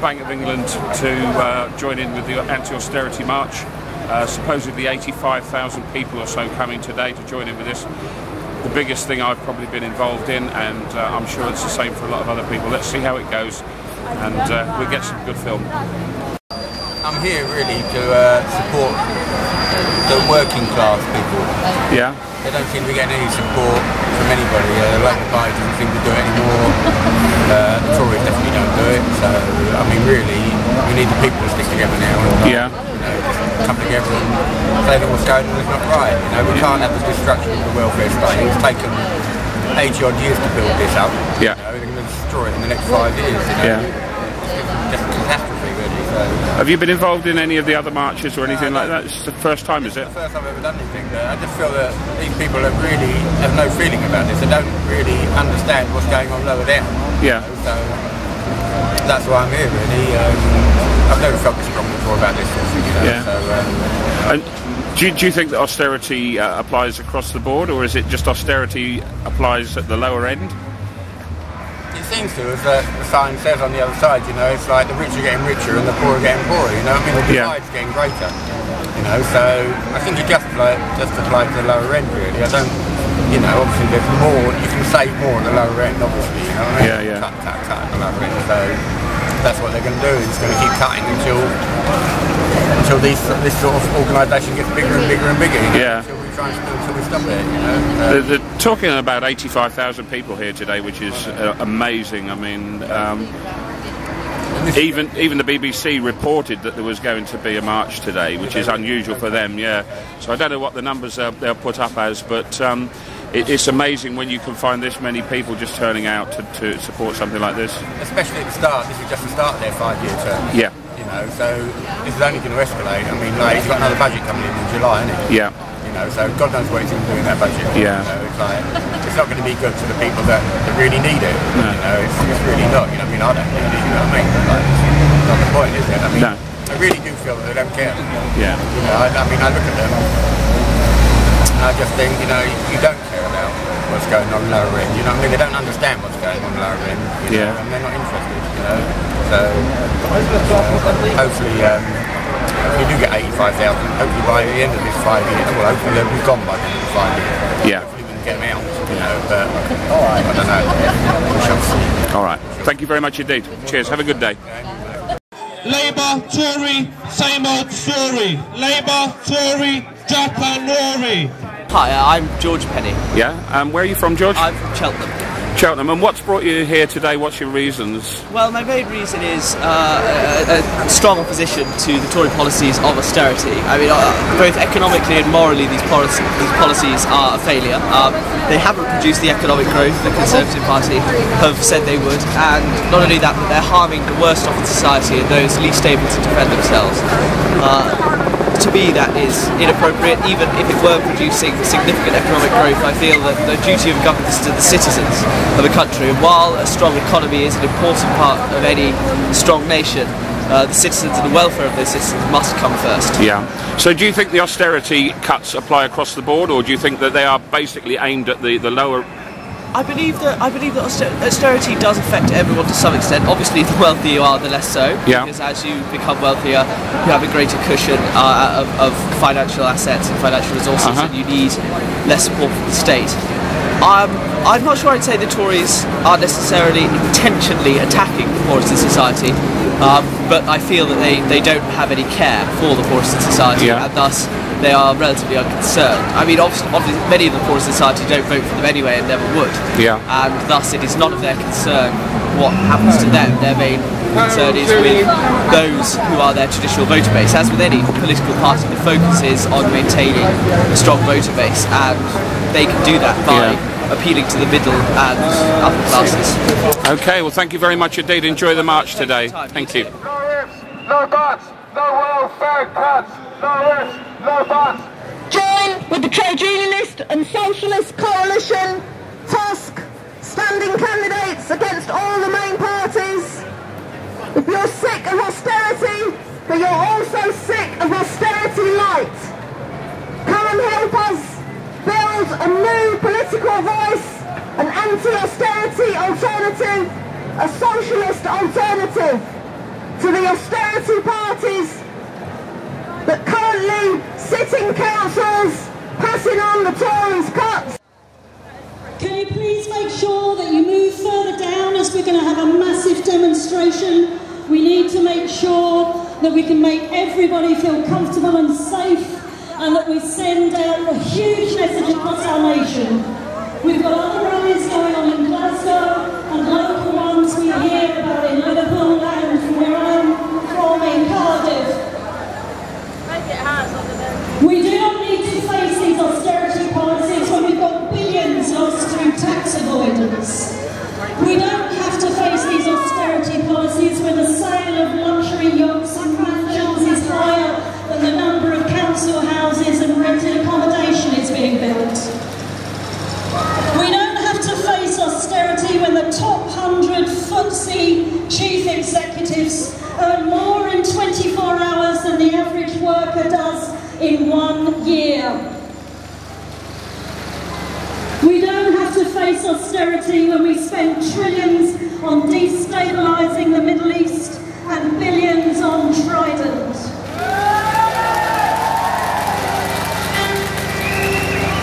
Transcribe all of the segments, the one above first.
Bank of England to join in with the Anti Austerity March. Supposedly 85,000 people or so coming today to join in with this. The biggest thing I've probably been involved in, and I'm sure it's the same for a lot of other people. Let's see how it goes, and we'll get some good film. I'm here really to support the working class people. Yeah. They don't seem to be getting any support from anybody. The Labour Party doesn't seem to do it anymore. The Tories definitely don't do it. So, I mean, really, we need the people to stick together now. And, yeah. Just come together and say that what's going on is not right. We can't have the destruction of the welfare state. It's taken 80 odd years to build this up. Yeah. They're going to destroy it in the next 5 years. Yeah. It's just a catastrophe, really. So, have you been involved in any of the other marches or anything like that? It's the first time, is it? It's the first time I've ever done anything. I just feel that these people have no feeling about this. They don't really understand what's going on lower down. Yeah. So that's why I'm here, really. I've never felt this strong before about this sort of thing. Yeah. So, and do you think that austerity applies across the board, or is it just austerity applies at the lower end? It seems to, as the sign says on the other side, it's like the rich are getting richer and the poor are getting poorer, I mean, the divide's getting greater, so I think it just applies to the lower end, really. I don't, obviously there's more, you can save more at the lower end, obviously, Yeah. Cut at the lower end, so that's what they're going to do. It's going to keep cutting until this sort of organisation gets bigger and bigger and bigger, Yeah. until we stop it, They're talking about 85,000 people here today, which is amazing. I mean, even the BBC reported that there was going to be a march today, which is unusual for them. Yeah. So I don't know what the numbers they'll put up as, but it's amazing when you can find this many people just turning out to support something like this. Especially at the start. This is just the start of their 5-year term. Yeah. So this is only going to escalate. I mean, he's got another budget coming in July, isn't he? Yeah. So God knows what he's going to do in that budget. Yeah. It's not going to be good to the people that really need it. No. It's really not. I mean, I don't need it. You know what I mean? It's not the point, is it? I mean, no. I really do feel that they don't care. Yeah. I mean, I look at them and I just think, you don't care about what's going on lower end. You know what I mean? They don't understand what's going on lower end. Yeah. And they're not interested. So hopefully. If you do get 85,000, hopefully by the end of this 5 years, well, hopefully they'll be gone by the end of the 5 years. Yeah. Hopefully we can get them out, but I don't know. We shall see. All right. Thank you very much indeed. Cheers. Have a good day. Labour, Tory, same old story. Labour, Tory, Japanori. Hi, I'm George Penny. Yeah. Where are you from, George? I'm from Cheltenham. Cheltenham. And what's brought you here today? What's your reasons? Well, my main reason is a strong opposition to the Tory policies of austerity. I mean, both economically and morally, these policies are a failure. They haven't produced the economic growth the Conservative Party have said they would, and not only that, but they're harming the worst off in society and those least able to defend themselves. To me, that is inappropriate. Even if it were producing significant economic growth, I feel that the duty of government is to the citizens of a country. And while a strong economy is an important part of any strong nation, the citizens and the welfare of those citizens must come first. Yeah. So do you think the austerity cuts apply across the board, or do you think that they are basically aimed at the lower? I believe that austerity does affect everyone to some extent. Obviously, the wealthier you are, the less so. Yeah. Because as you become wealthier, you have a greater cushion of financial assets and financial resources, and you need less support from the state. I'm not sure I'd say the Tories are necessarily intentionally attacking the poorest in society, but I feel that they don't have any care for the poorest in society, and thus they are relatively unconcerned. I mean, obviously many of the poorest in society don't vote for them anyway and never would, and thus it is not of their concern what happens to them. Their main concern is with those who are their traditional voter base. As with any political party, the focus is on maintaining a strong voter base, and they can do that by appealing to the middle and upper classes. Okay, well, thank you very much indeed. Enjoy the march today. Thank you. No ifs, no buts, no welfare cuts, no ifs, no buts. Join with the trade unionist and socialist coalition, Tusk, standing candidates against all the main parties. If you're sick of austerity, but you're also sick of austerity light, come and help us build a new political voice, an anti-austerity alternative, a socialist alternative. to the austerity parties that currently sit in councils passing on the Tories' cuts. Can you please make sure that you move further down, as we're going to have a massive demonstration? We need to make sure that we can make everybody feel comfortable and safe, and that we send out a huge message across our nation. We've got other rallies going on in Glasgow and local ones we hear about in Liverpool and where I'm from in Cardiff. We do not need to face these austerity policies when we've got billions lost through tax avoidance. We don't have to face these austerity policies when the sale of luxury yachts and mansions is higher than the number of council houses and rented accommodation is being built. We don't have to face austerity when the top 100 FTSE chief executives earn more in 24 hours than the average worker does in 1 year. We don't have to face austerity when we spend trillions on destabilising the Middle East and billions on Trident.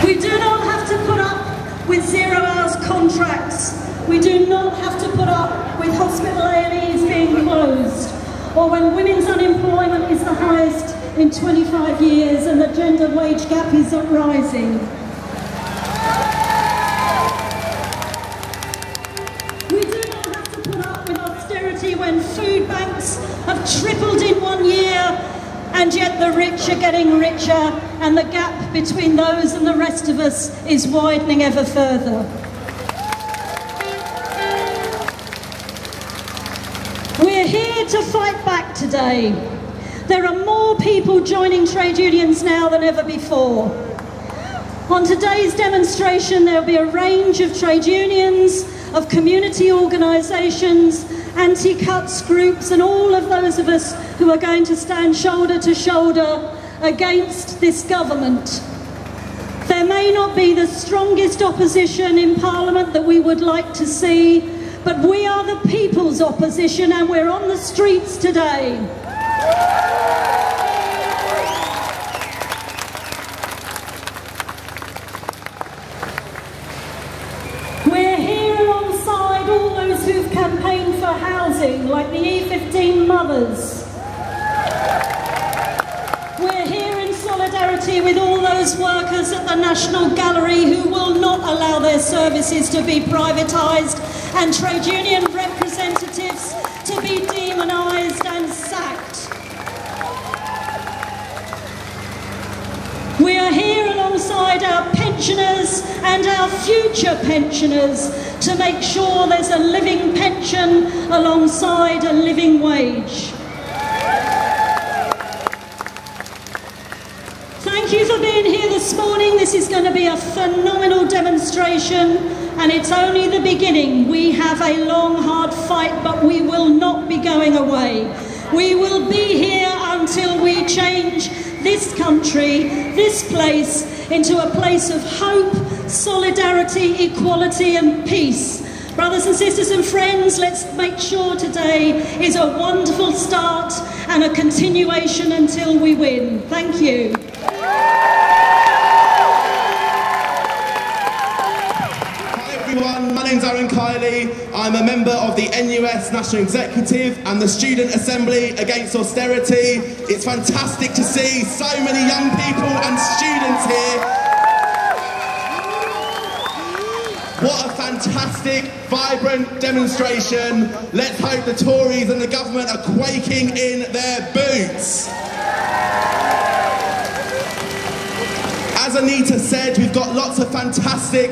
We do not have to put up with 0 hours contracts. We do not have to put up with hospital A&Es being closed, or when women's unemployment is the highest in 25 years and the gender wage gap is rising. We do not have to put up with austerity when food banks have tripled in 1 year, and yet the rich are getting richer and the gap between those and the rest of us is widening ever further. We're here to fight back today. There are more people joining trade unions now than ever before. On today's demonstration, there'll be a range of trade unions, of community organisations, anti-cuts groups, and all of those of us who are going to stand shoulder to shoulder against this government. There may not be the strongest opposition in Parliament that we would like to see, but we are the people's opposition, and we're on the streets today. We're here alongside all those who've campaigned for housing, like the E15 mothers. We're here in solidarity with all those workers at the National Gallery who will not allow their services to be privatised and trade union representatives to be demonised and sacked. We are here alongside our pensioners and our future pensioners to make sure there's a living pension alongside a living wage. Thank you for being here this morning. This is going to be a phenomenal demonstration, and it's only the beginning. We have a long, hard fight, but we will not be going away. We will be here until we change this country, this place, into a place of hope, solidarity, equality and peace. Brothers and sisters and friends, let's make sure today is a wonderful start and a continuation until we win. Thank you. My name's Aaron Kiley. I'm a member of the NUS National Executive and the Student Assembly Against Austerity. It's fantastic to see so many young people and students here. What a fantastic, vibrant demonstration. Let's hope the Tories and the government are quaking in their boots. As Anita said, we've got lots of fantastic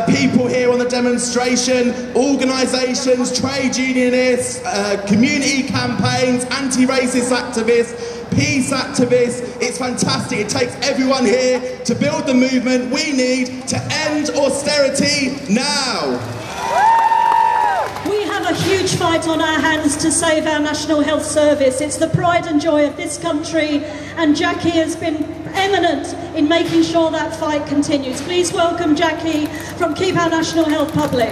people here on the demonstration, organisations, trade unionists, community campaigns, anti-racist activists, peace activists. It's fantastic. It takes everyone here to build the movement we need to end austerity now. We have a huge fight on our hands to save our National Health Service. It's the pride and joy of this country, and Jackie has been eminent in making sure that fight continues. Please welcome Jackie from Keep Our National Health Public.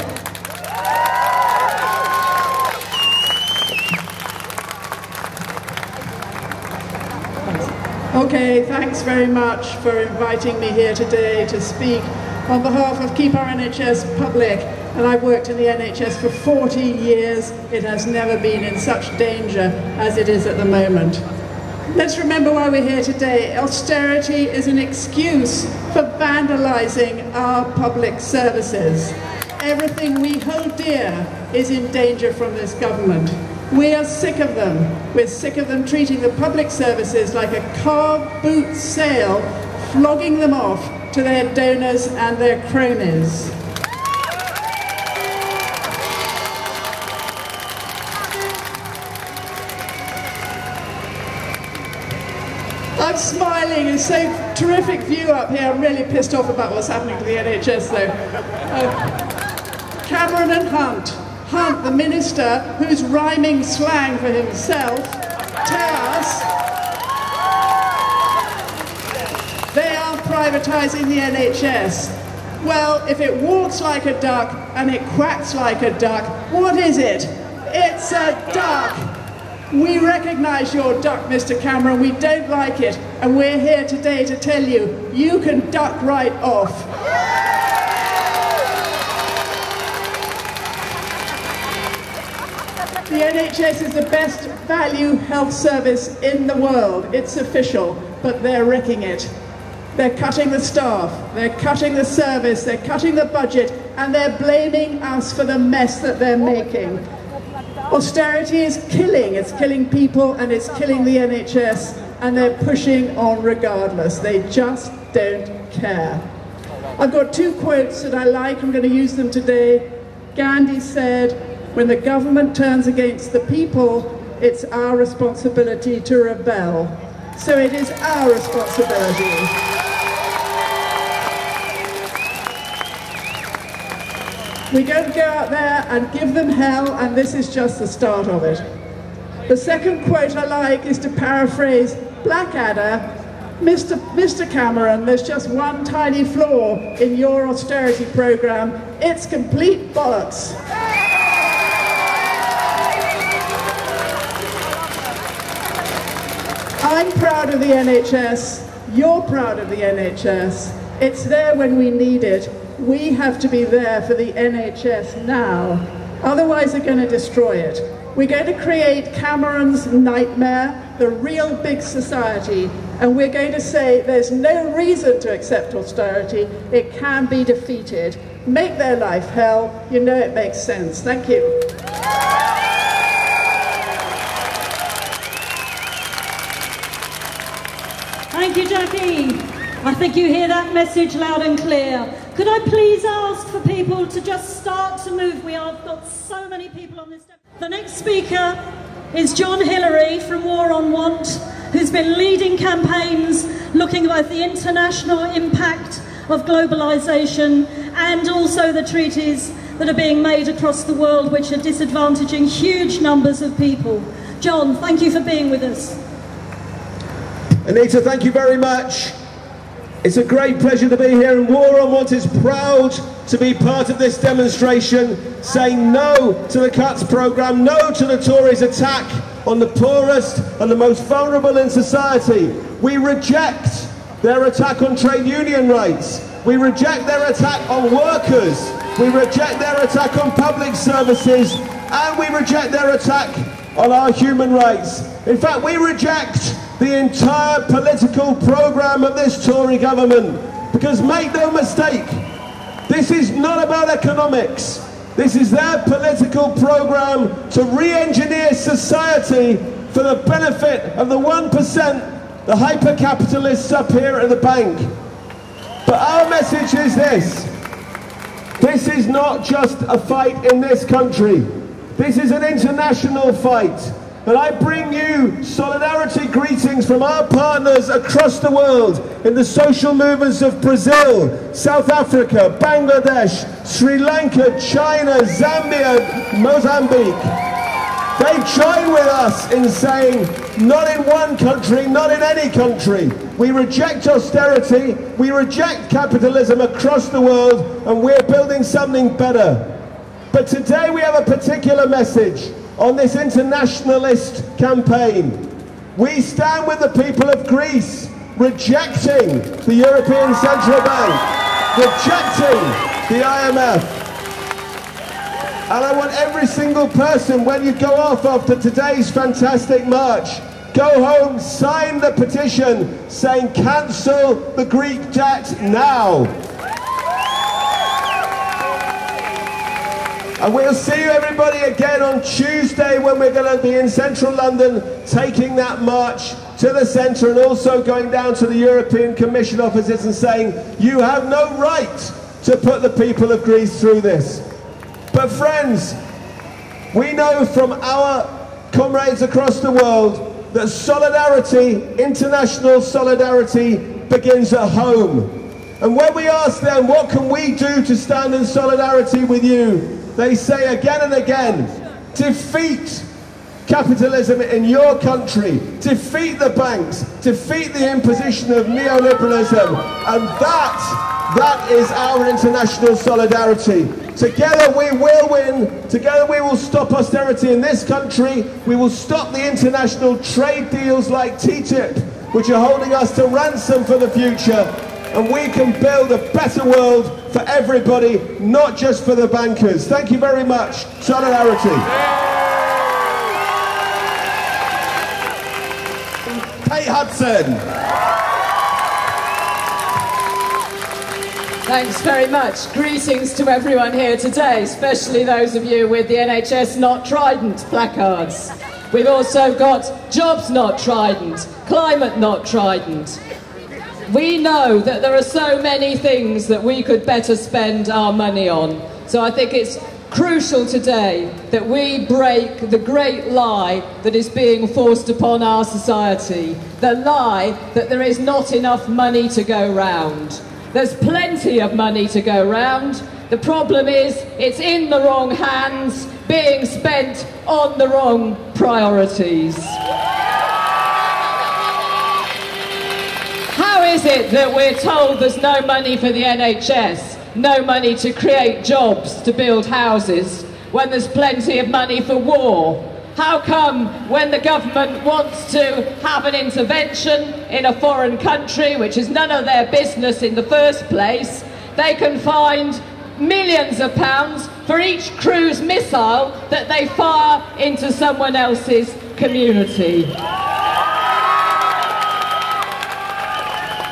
Okay, thanks very much for inviting me here today to speak on behalf of Keep Our NHS Public. And I've worked in the NHS for 40 years. It has never been in such danger as it is at the moment. Let's remember why we're here today. Austerity is an excuse for vandalising our public services. Everything we hold dear is in danger from this government. We are sick of them. We're sick of them treating the public services like a car boot sale, flogging them off to their donors and their cronies. I'm smiling, it's so terrific view up here. I'm really pissed off about what's happening to the NHS though. Cameron and Hunt, the minister who's rhyming slang for himself, tell us they are privatising the NHS. Well, if it walks like a duck and it quacks like a duck, what is it? It's a duck. We recognise your duck, Mr. Cameron, we don't like it, and we're here today to tell you, you can duck right off. The NHS is the best value health service in the world. It's official, but they're wrecking it. They're cutting the staff, they're cutting the service, they're cutting the budget, and they're blaming us for the mess that they're making. Austerity is killing. It's killing people and it's killing the NHS, and they're pushing on regardless. They just don't care. I've got two quotes that I like. I'm going to use them today. Gandhi said, "When the government turns against the people, it's our responsibility to rebel." So it is our responsibility. We don't go out there and give them hell, and this is just the start of it. The second quote I like is to paraphrase Blackadder. Mr. Cameron, there's just one tiny flaw in your austerity programme. It's complete bollocks. I'm proud of the NHS. You're proud of the NHS. It's there when we need it. We have to be there for the NHS now. Otherwise they're going to destroy it. We're going to create Cameron's nightmare, the real big society, and we're going to say there's no reason to accept austerity. It can be defeated. Make their life hell. You know it makes sense. Thank you. Thank you, Jackie. I think you hear that message loud and clear. Could I please ask for people to just start to move? We have got so many people on this. The next speaker is John Hillary from War on Want, who's been leading campaigns looking at both the international impact of globalisation and also the treaties that are being made across the world which are disadvantaging huge numbers of people. John, thank you for being with us. Anita, thank you very much. It's a great pleasure to be here, and War on Want is proud to be part of this demonstration, saying no to the cuts programme, no to the Tories' attack on the poorest and the most vulnerable in society. We reject their attack on trade union rights. We reject their attack on workers. We reject their attack on public services, and we reject their attack on our human rights. In fact, we reject the entire political programme of this Tory government, because make no mistake, this is not about economics. This is their political programme to re-engineer society for the benefit of the 1%, the hyper-capitalists up here at the bank. But our message is this: this is not just a fight in this country. This is an international fight. And I bring you solidarity greetings from our partners across the world in the social movements of Brazil, South Africa, Bangladesh, Sri Lanka, China, Zambia, Mozambique. They join with us in saying, not in one country, not in any country. We reject austerity, we reject capitalism across the world, and we're building something better. But today we have a particular message on this internationalist campaign. We stand with the people of Greece. rejecting the European Central Bank, rejecting the IMF. And I want every single person, when you go off after today's fantastic march, go home, sign the petition saying cancel the Greek debt now. And we'll see you everybody again on Tuesday when we're going to be in central London taking that march to the centre and also going down to the European Commission offices and saying you have no right to put the people of Greece through this. But friends, we know from our comrades across the world that solidarity, international solidarity, begins at home. And when we ask them what can we do to stand in solidarity with you, they say again and again, defeat capitalism in your country, defeat the banks, defeat the imposition of neoliberalism, and that is our international solidarity. Together we will win, together we will stop austerity in this country, we will stop the international trade deals like TTIP, which are holding us to ransom for the future, and we can build a better world for everybody, not just for the bankers. Thank you very much. Solidarity. Kate Hudson. Thanks very much. Greetings to everyone here today, especially those of you with the NHS Not Trident placards. We've also got Jobs Not Trident, Climate Not Trident. We know that there are so many things that we could better spend our money on. So I think it's crucial today that we break the great lie that is being forced upon our society. The lie that there is not enough money to go round. There's plenty of money to go round. The problem is it's in the wrong hands, being spent on the wrong priorities. How is it that we're told there's no money for the NHS, no money to create jobs, to build houses, when there's plenty of money for war? How come when the government wants to have an intervention in a foreign country, which is none of their business in the first place, they can find millions of pounds for each cruise missile that they fire into someone else's community?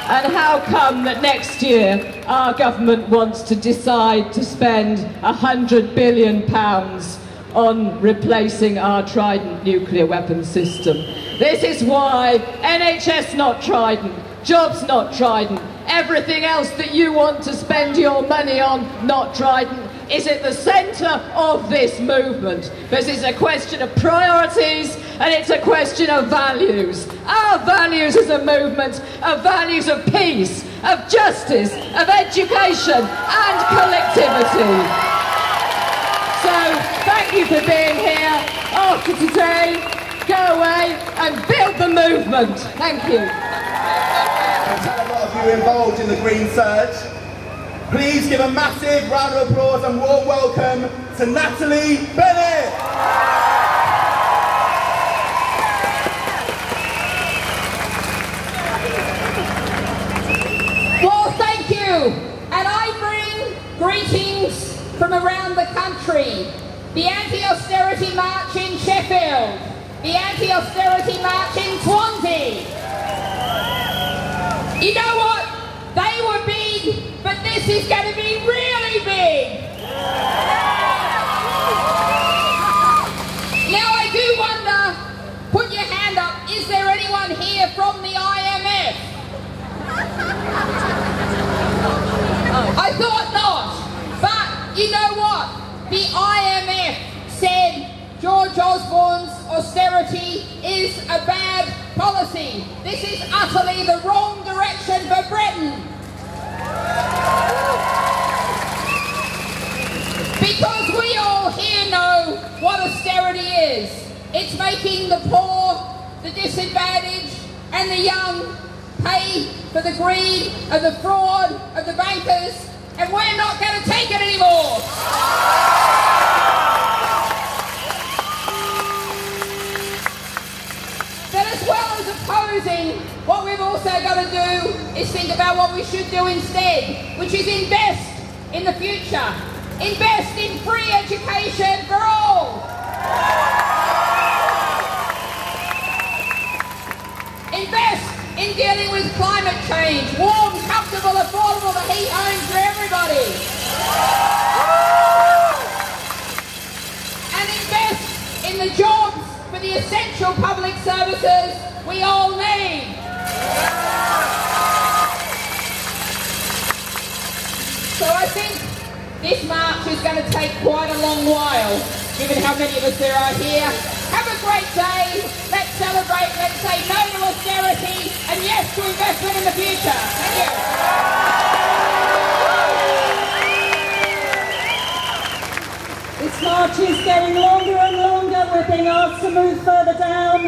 And how come that next year our government wants to decide to spend £100 billion on replacing our Trident nuclear weapons system? This is why NHS Not Trident, Jobs Not Trident, everything else that you want to spend your money on, not Trident, is at the centre of this movement. This is a question of priorities and it's a question of values. Our values as a movement are values of peace, of justice, of education and collectivity. So thank you for being here. After today, go away and build the movement. Thank you. We've had a lot of you involved in the Green Surge. Please give a massive round of applause and warm welcome to Natalie Bennett. Well, thank you. And I bring greetings from around the country. The Anti Austerity March in Sheffield. The Anti Austerity March in Swansea. You know what? They were big, but this is going to be really big. Now I do wonder, put your hand up, is there anyone here from the IMF? I thought not, but you know what? The IMF said George Osborne's austerity is a bad policy. This is utterly the wrong direction for Britain. Because we all here know what austerity is. It's making the poor, the disadvantaged and the young pay for the greed and the fraud of the bankers, and we're not going to take it anymore. But as well as opposing, what we've also got to do what we should do instead, which is invest in the future. Invest in free education for all. Invest in dealing with climate change. Warm, comfortable, affordable, the heat homes for everybody. And invest in the jobs for the essential public services we all need. So I think this march is going to take quite a long while, given how many of us there are here. Have a great day. Let's celebrate. Let's say no to austerity and yes to investment in the future. Thank you. This march is getting longer and longer. We're being asked to move further down.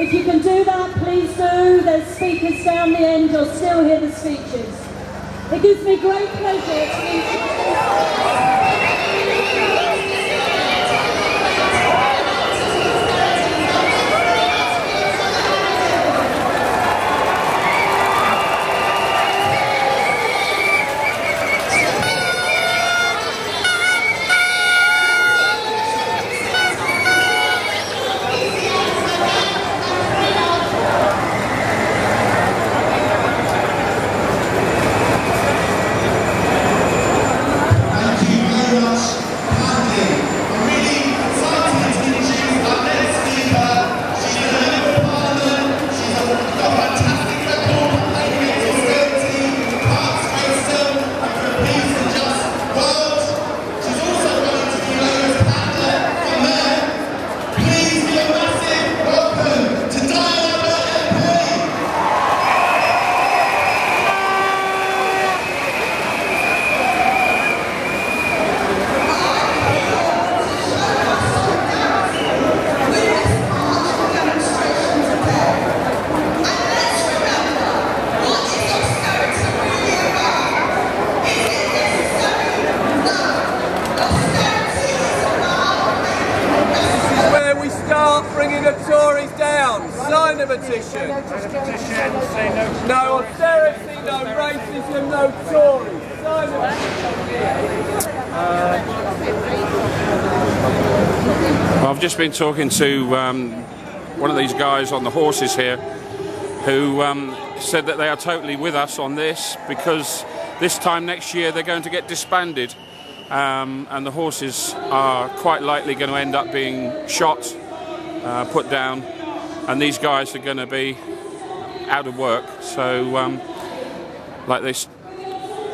If you can do that, please do. There's speakers down the end. You'll still hear the speeches. It gives me great pleasure to introduce petition. No austerity, no racism, no Tories. Sign the petition. Well, I've just been talking to one of these guys on the horses here who said that they are totally with us on this because this time next year they're going to get disbanded and the horses are quite likely going to end up being shot, put down, and these guys are going to be out of work. So like they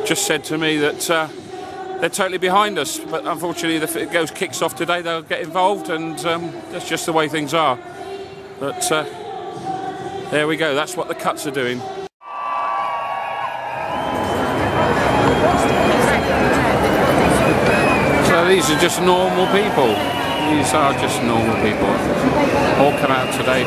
just said to me that they're totally behind us, but unfortunately if it kicks off today they'll get involved, and that's just the way things are. But there we go, that's what the cuts are doing. So these are just normal people. These are just normal people. All come out today.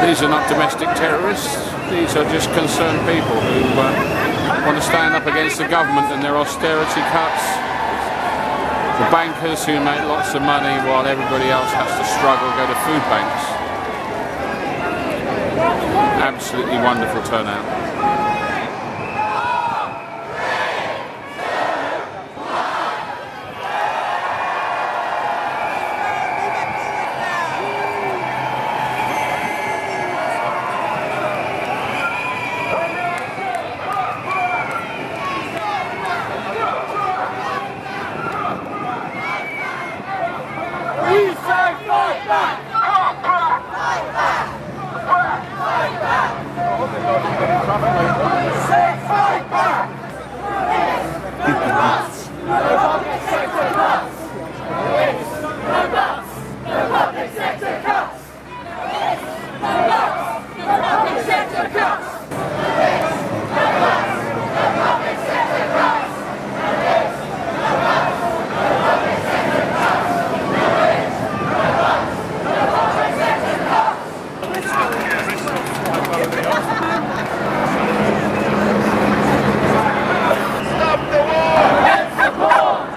These are not domestic terrorists. These are just concerned people who want to stand up against the government and their austerity cuts. The bankers who make lots of money while everybody else has to struggle, go to food banks. Absolutely wonderful turnout. Stop the war! Let's support!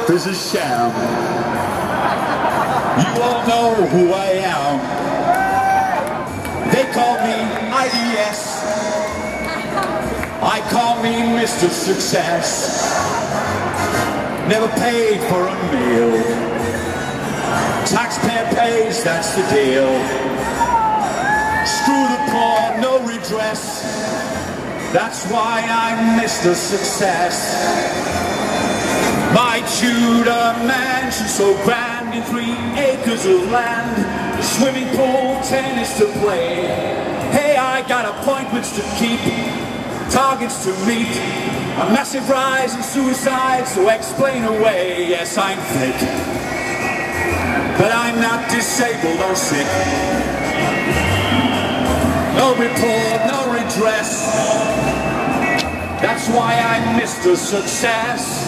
is a sham. You all know who I am. They call me IDS. I call me Mr. Success. Never paid for a meal. Taxpayer pays, that's the deal. Screw the poor, no redress. That's why I'm Mr. Success. My Tudor mansion so grand in 3 acres of land, a swimming pool, tennis to play. Hey, I got appointments to keep, targets to meet, a massive rise in suicides to explain away. Yes, I'm fit, but I'm not disabled or sick. No report, no redress. That's why I'm Mr. Success.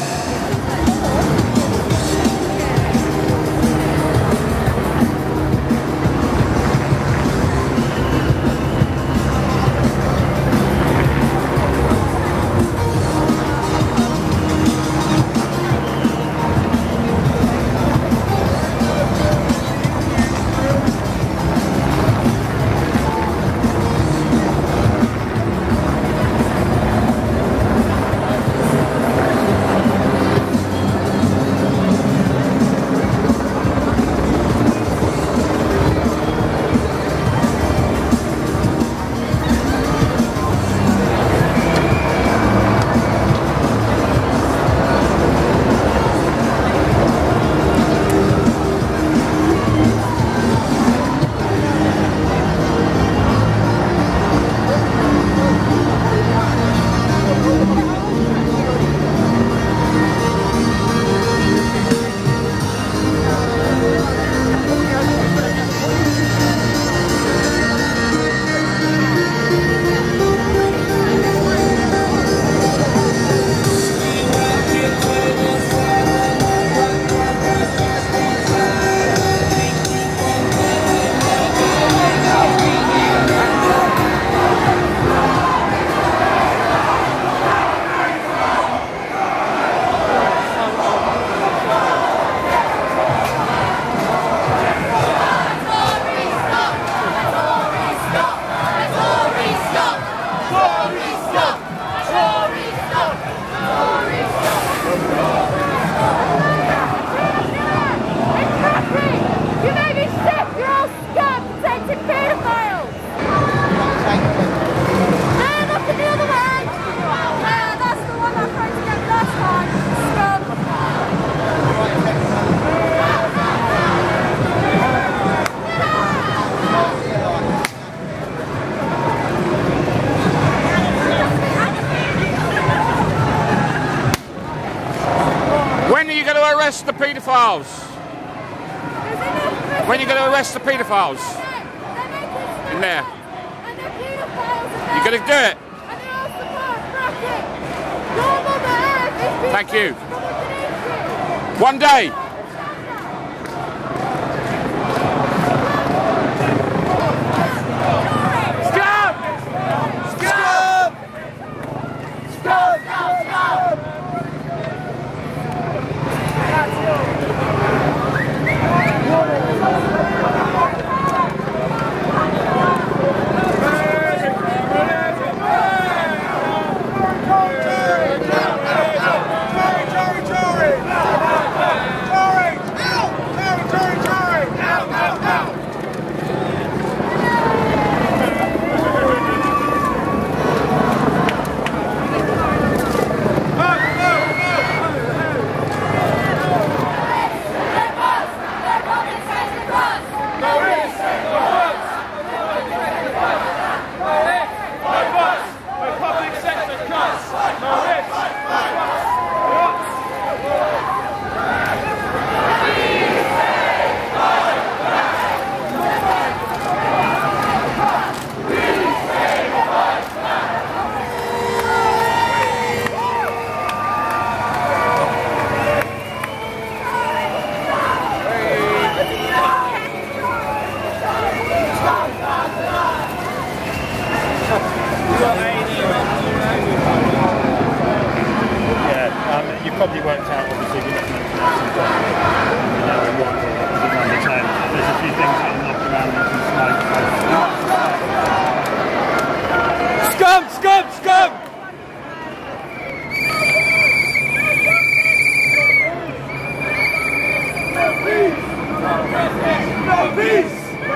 Arrest the paedophiles. When are you going to arrest the paedophiles? In there. You're going to do it. Thank you. One day.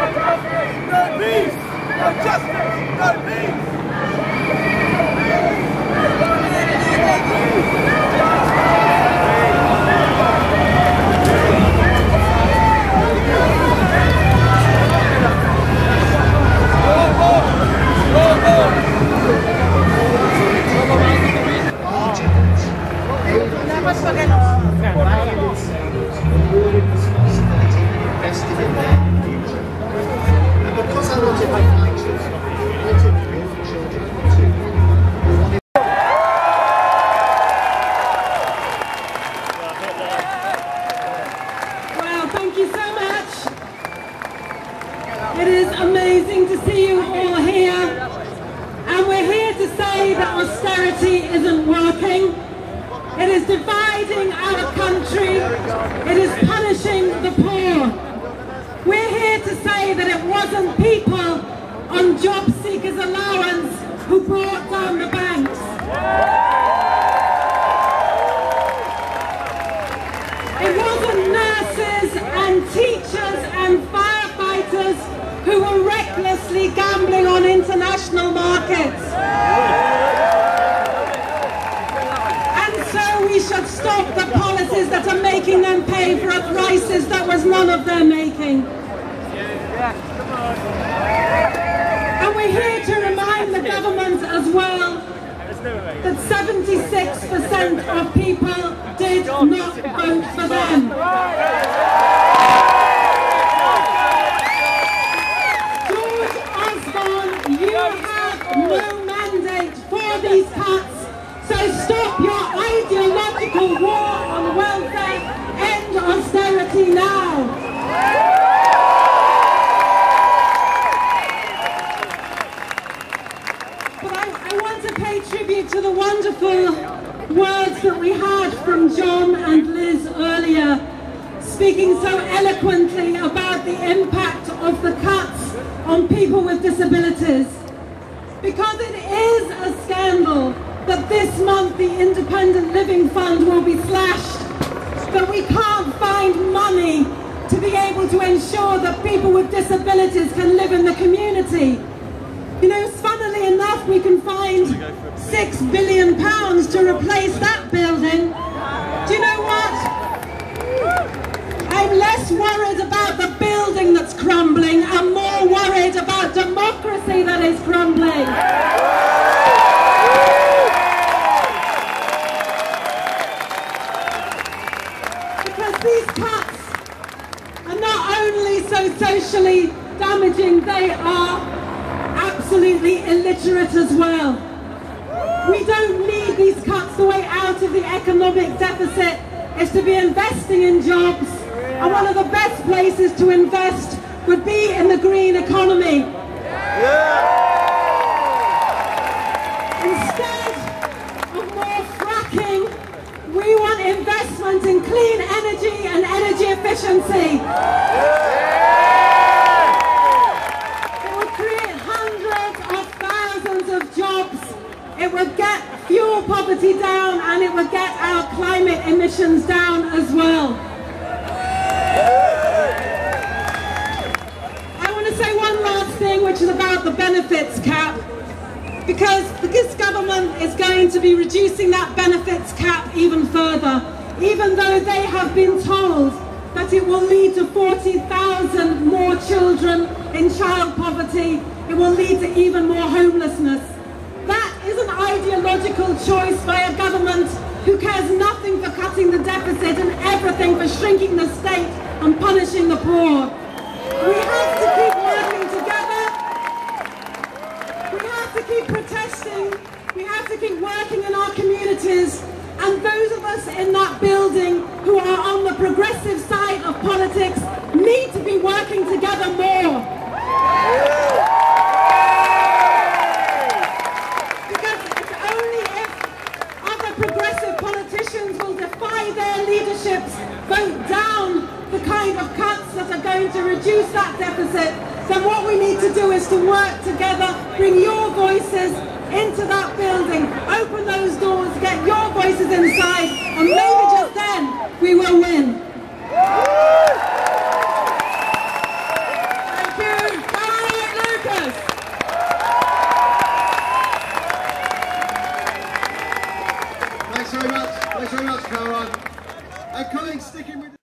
No peace! No justice! No peace! Well, thank you so much. It is amazing to see you all here. And we're here to say that austerity isn't working. It is dividing our country. It is punishing the poor. We're here to say that it wasn't people on job seekers allowance who brought down the banks. It wasn't nurses and teachers and firefighters who were recklessly gambling on international markets. And so we should stop the policies that are making them pay for a crisis that was none of their making. And we're here to remind the government as well that 76% of people did not vote for them. George Osborne, you have no mandate for these cuts, so stop your ideological war on welfare, end austerity now. Tribute to the wonderful words that we heard from John and Liz earlier, speaking so eloquently about the impact of the cuts on people with disabilities. Because it is a scandal that this month the Independent Living Fund will be slashed, that we can't find money to be able to ensure that people with disabilities can live in the community. You know, funnily enough, we can find £6 billion to replace that building. Do you know what? I'm less worried about the building that's crumbling and more worried about democracy that is crumbling. Because these cuts are not only so socially damaging, they are absolutely illiterate as well. We don't need these cuts. The way out of the economic deficit is to be investing in jobs, and one of the best places to invest would be in the green economy. Instead of more fracking, we want investment in clean energy and energy efficiency. It would get fuel poverty down, and it would get our climate emissions down as well. I want to say one last thing, which is about the benefits cap, because this government is going to be reducing that benefits cap even further, even though they have been told that it will lead to 40,000 more children in child poverty. It will lead to even more homelessness. That is an ideological choice by a government who cares nothing for cutting the deficit and everything for shrinking the state and punishing the poor. We have to keep working together. We have to keep protesting. We have to keep working in our communities. And those of us in that building who are on the progressive side of politics need to be working together more. Leaderships vote down the kind of cuts that are going to reduce that deficit, then what we need to do is to work together, bring your voices into that building, open those doors, get your voices inside, and maybe just then we will win. Thank you. very much, Caroline. And colleagues, sticking with